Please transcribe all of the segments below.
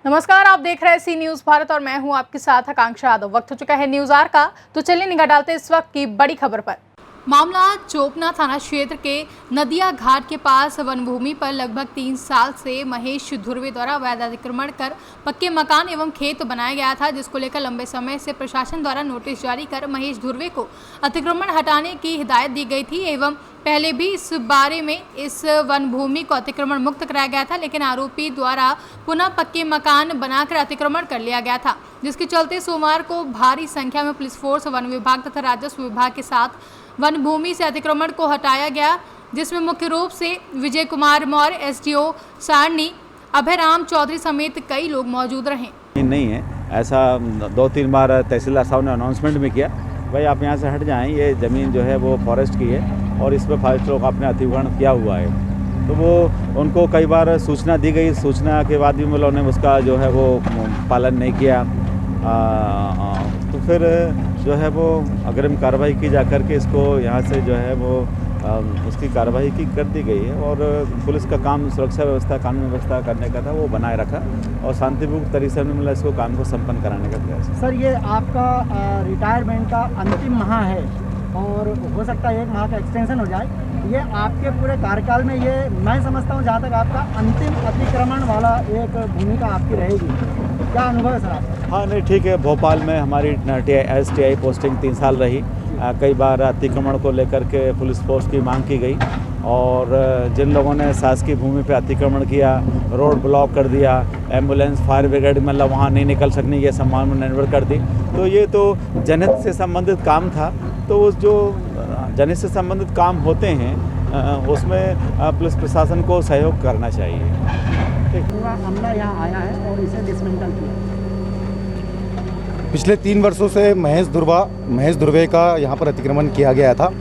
नमस्कार, आप देख रहे हैं सी न्यूज भारत और मैं हूं आपके साथ आकांक्षा यादव। वक्त हो चुका है न्यूज आर का, तो चलिए निगाह डालते हैं इस वक्त की बड़ी खबर पर। मामला चोपना थाना क्षेत्र के नदिया घाट के पास वन भूमि पर लगभग 3 साल से महेश धुर्वे द्वारा अवैध अतिक्रमण कर पक्के मकान एवं खेत बनाया गया था, जिसको लेकर लंबे समय से प्रशासन द्वारा नोटिस जारी कर महेश धुर्वे को अतिक्रमण हटाने की हिदायत दी गई थी एवं पहले भी इस बारे में इस वन भूमि को अतिक्रमण मुक्त कराया गया था, लेकिन आरोपी द्वारा पुनः पक्के मकान बनाकर अतिक्रमण कर लिया गया था, जिसके चलते सोमवार को भारी संख्या में पुलिस फोर्स, वन विभाग तथा राजस्व विभाग के साथ वन भूमि से अतिक्रमण को हटाया गया, जिसमें मुख्य रूप से विजय कुमार मौर्य, एसडीओ सारणी, अभयराम चौधरी समेत कई लोग मौजूद रहे। नहीं है ऐसा, 2-3 बार तहसीलदार साहब ने अनाउंसमेंट भी किया, भाई आप यहाँ से हट जाएं, ये ज़मीन जो है वो फॉरेस्ट की है और इस पर फॉरेस्ट लोग आपने अतिक्रमण किया हुआ है। तो वो उनको कई बार सूचना दी गई, सूचना के बाद भी मतलब उन्होंने उसका जो है वो पालन नहीं किया। तो फिर जो है वो अग्रिम कार्रवाई की जा कर के इसको यहाँ से जो है वो उसकी कार्रवाई की कर दी गई है और पुलिस का काम सुरक्षा व्यवस्था, कानून व्यवस्था करने का था, वो बनाए रखा और शांतिपूर्ण तरीके से मतलब इसको काम को संपन्न कराने का प्रयास। सर, ये आपका रिटायरमेंट का अंतिम माह है और हो सकता है 1 माह का एक्सटेंशन हो जाए। ये आपके पूरे कार्यकाल में ये मैं समझता हूँ जहाँ तक आपका अंतिम अतिक्रमण वाला एक भूमिका आपकी रहेगी, क्या अनुभव है सर आपका? हाँ नहीं ठीक है, भोपाल में हमारी STI पोस्टिंग 3 साल रही। कई बार अतिक्रमण को लेकर के पुलिस फोर्स की मांग की गई और जिन लोगों ने शासकीय भूमि पे अतिक्रमण किया, रोड ब्लॉक कर दिया, एम्बुलेंस, फायर ब्रिगेड मतलब वहाँ नहीं निकल सकनी, ये सम्मान में निर्भर कर दी। तो ये तो जनहित से संबंधित काम था, तो उस जो जनहित से संबंधित काम होते हैं उसमें पुलिस प्रशासन को सहयोग करना चाहिए। पूरा अमला यहाँ आया है और इसे डिसमेंटल किया। पिछले 3 वर्षों से महेश धुर्वे का यहाँ पर अतिक्रमण किया गया था।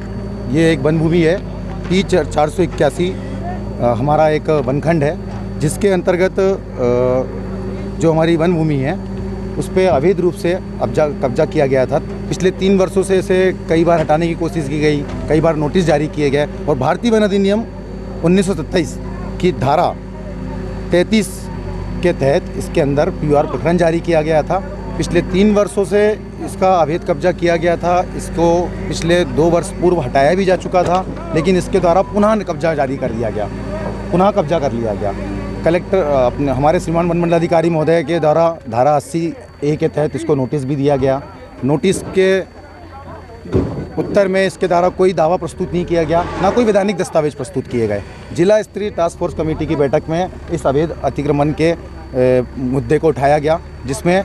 ये एक वन भूमि है, P481 हमारा एक वनखंड है, जिसके अंतर्गत जो हमारी वन भूमि है उस पर अवैध रूप से कब्जा किया गया था। पिछले 3 वर्षों से इसे कई बार हटाने की कोशिश की गई, कई बार नोटिस जारी किए गए और भारतीय वन अधिनियम 1927 की धारा 33 के तहत इसके अंदर PR प्रकरण जारी किया गया था। पिछले 3 वर्षों से इसका अवैध कब्जा किया गया था। इसको पिछले 2 वर्ष पूर्व हटाया भी जा चुका था, लेकिन इसके द्वारा पुनः कब्जा जारी कर दिया गया, पुनः कब्जा कर लिया गया। कलेक्टर अपने हमारे श्रीमान वन मंडलाधिकारी महोदय के द्वारा धारा 80A के तहत इसको नोटिस भी दिया गया। नोटिस के उत्तर में इसके द्वारा कोई दावा प्रस्तुत नहीं किया गया, ना कोई वैधानिक दस्तावेज प्रस्तुत किए गए। जिला स्तरीय टास्क फोर्स कमेटी की बैठक में इस अवैध अतिक्रमण के मुद्दे को उठाया गया, जिसमें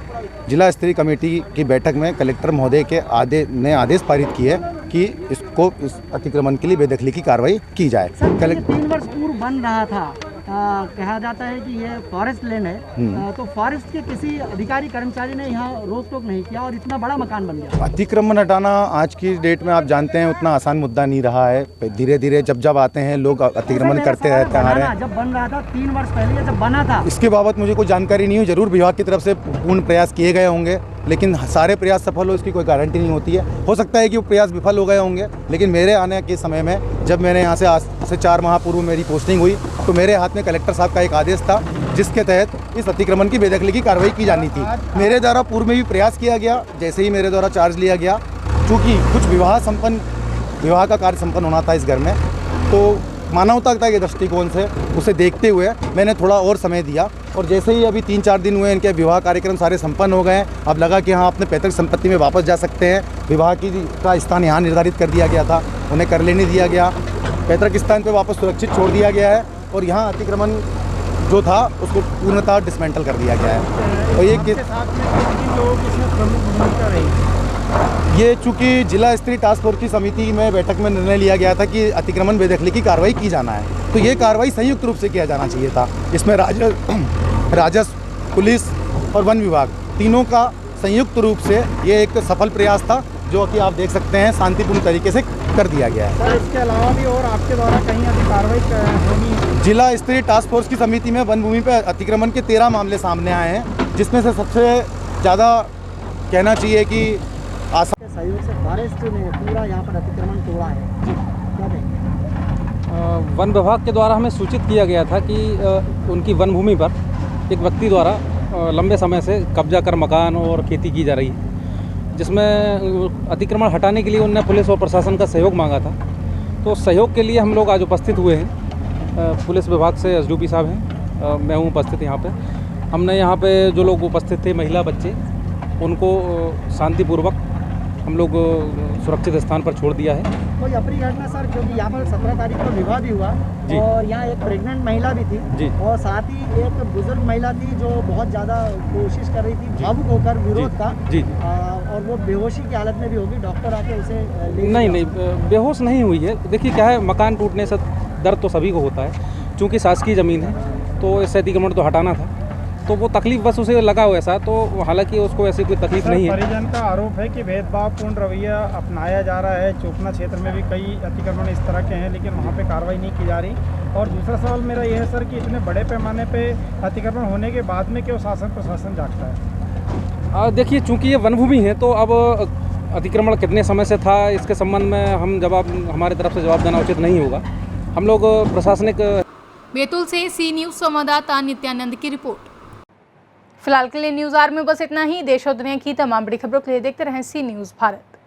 जिला स्तरीय कमेटी की बैठक में कलेक्टर महोदय के आदेश पारित किए कि इसको इस अतिक्रमण के लिए बेदखली की कार्रवाई की जाए। सर, 3 वर्ष पूर्व बन रहा था, कहा जाता है कि ये फॉरेस्ट लैंड है, तो फॉरेस्ट के किसी अधिकारी कर्मचारी ने यहाँ रोक टोक नहीं किया और इतना बड़ा मकान बन गया। अतिक्रमण हटाना आज की डेट में आप जानते हैं उतना आसान मुद्दा नहीं रहा है। धीरे धीरे जब आते हैं लोग अतिक्रमण करते रहते आ रहे हैं। जब बन रहा था 3 वर्ष पहले जब बना था, इसके बाबत मुझे कोई जानकारी नहीं है। जरूर विभाग की तरफ से पूर्ण प्रयास किए गए होंगे, लेकिन सारे प्रयास सफल हो इसकी कोई गारंटी नहीं होती है। हो सकता है कि वो प्रयास विफल हो गए होंगे, लेकिन मेरे आने के समय में जब मैंने यहाँ से आज से 4 माह पूर्व मेरी पोस्टिंग हुई तो मेरे हाथ में कलेक्टर साहब का एक आदेश था, जिसके तहत इस अतिक्रमण की बेदखली की कार्रवाई की जानी थी। मेरे द्वारा पूर्व में भी प्रयास किया गया, जैसे ही मेरे द्वारा चार्ज लिया गया, चूँकि कुछ विवाह का कार्य संपन्न होना था इस घर में, तो मानवता के दृष्टिकोण से उसे देखते हुए मैंने थोड़ा और समय दिया और जैसे ही अभी 3-4 दिन हुए इनके विवाह कार्यक्रम सारे संपन्न हो गए हैं। अब लगा कि हाँ अपने पैतृक संपत्ति में वापस जा सकते हैं। विवाह का स्थान यहाँ निर्धारित कर दिया गया था, उन्हें कर लेने दिया गया, पैतृक स्थान पर वापस सुरक्षित छोड़ दिया गया है और यहाँ अतिक्रमण जो था उसको पूर्णतः डिसमेंटल कर दिया गया है। और ये चूँकि जिला स्तरीय टास्क फोर्स की समिति में बैठक में निर्णय लिया गया था कि अतिक्रमण बेदखली की कार्रवाई की जाना है, तो ये कार्रवाई संयुक्त रूप से किया जाना चाहिए था। इसमें राजस्व, पुलिस और वन विभाग तीनों का संयुक्त रूप से ये एक सफल प्रयास था, जो कि आप देख सकते हैं शांतिपूर्ण तरीके से कर दिया गया है। सर, इसके अलावा भी और आपके द्वारा कहीं अभी कार्रवाई होगी? जिला स्तरीय टास्क फोर्स की समिति में वन भूमि पर अतिक्रमण के 13 मामले सामने आए हैं, जिसमें से सबसे ज़्यादा कहना चाहिए कि सहयोग से फॉरेस्ट ने पूरा यहाँ पर अतिक्रमण तोड़ा है, क्या कहेंगे? वन विभाग के द्वारा हमें सूचित किया गया था कि उनकी वन भूमि पर एक व्यक्ति द्वारा लंबे समय से कब्जा कर मकान और खेती की जा रही है, जिसमें अतिक्रमण हटाने के लिए उन्होंने पुलिस और प्रशासन का सहयोग मांगा था। तो सहयोग के लिए हम लोग आज उपस्थित हुए हैं। पुलिस विभाग से एसडीओपी साहब हैं, मैं हूँ उपस्थित यहाँ पे। हमने यहाँ पे जो लोग उपस्थित थे, महिला बच्चे, उनको शांतिपूर्वक हम लोग सुरक्षित स्थान पर छोड़ दिया है। कोई अप्रिय घटना सर, क्योंकि यहाँ पर 17 तारीख को विवाह भी हुआ जी। और यहाँ एक प्रेग्नेंट महिला भी थी जी। और साथ ही एक बुजुर्ग महिला थी जो बहुत ज़्यादा कोशिश कर रही थी, भावुक होकर विरोध था। जी। और वो बेहोशी की हालत में भी होगी, डॉक्टर आके उसे ले नहीं गया। नहीं, बेहोश नहीं हुई है। देखिए क्या है, मकान टूटने से दर्द तो सभी को होता है। चूँकि शासकीय ज़मीन है तो इससे अतिक्रमण तो हटाना था, तो वो तकलीफ बस उसे लगा हो ऐसा, तो हालांकि उसको ऐसी कोई तकलीफ नहीं है। परिजन का आरोप है कि भेदभावपूर्ण रवैया अपनाया जा रहा है। चोपना क्षेत्र में भी कई अतिक्रमण इस तरह के हैं, लेकिन वहाँ पे कार्रवाई नहीं की जा रही। और दूसरा सवाल मेरा यह है सर कि इतने बड़े पैमाने पे अतिक्रमण होने के बाद में क्यों शासन प्रशासन जागता है? देखिए, चूँकि ये वन भूमि है तो अब अतिक्रमण कितने समय से था इसके संबंध में हमारे तरफ से जवाब देना उचित नहीं होगा। हम लोग प्रशासनिक। बैतूल से सी न्यूज़ संवाददाता नित्यानंद की रिपोर्ट। फिलहाल के लिए न्यूज़ आर में बस इतना ही। देश और दुनिया की तमाम बड़ी खबरों के लिए देखते रहें सी न्यूज़ भारत।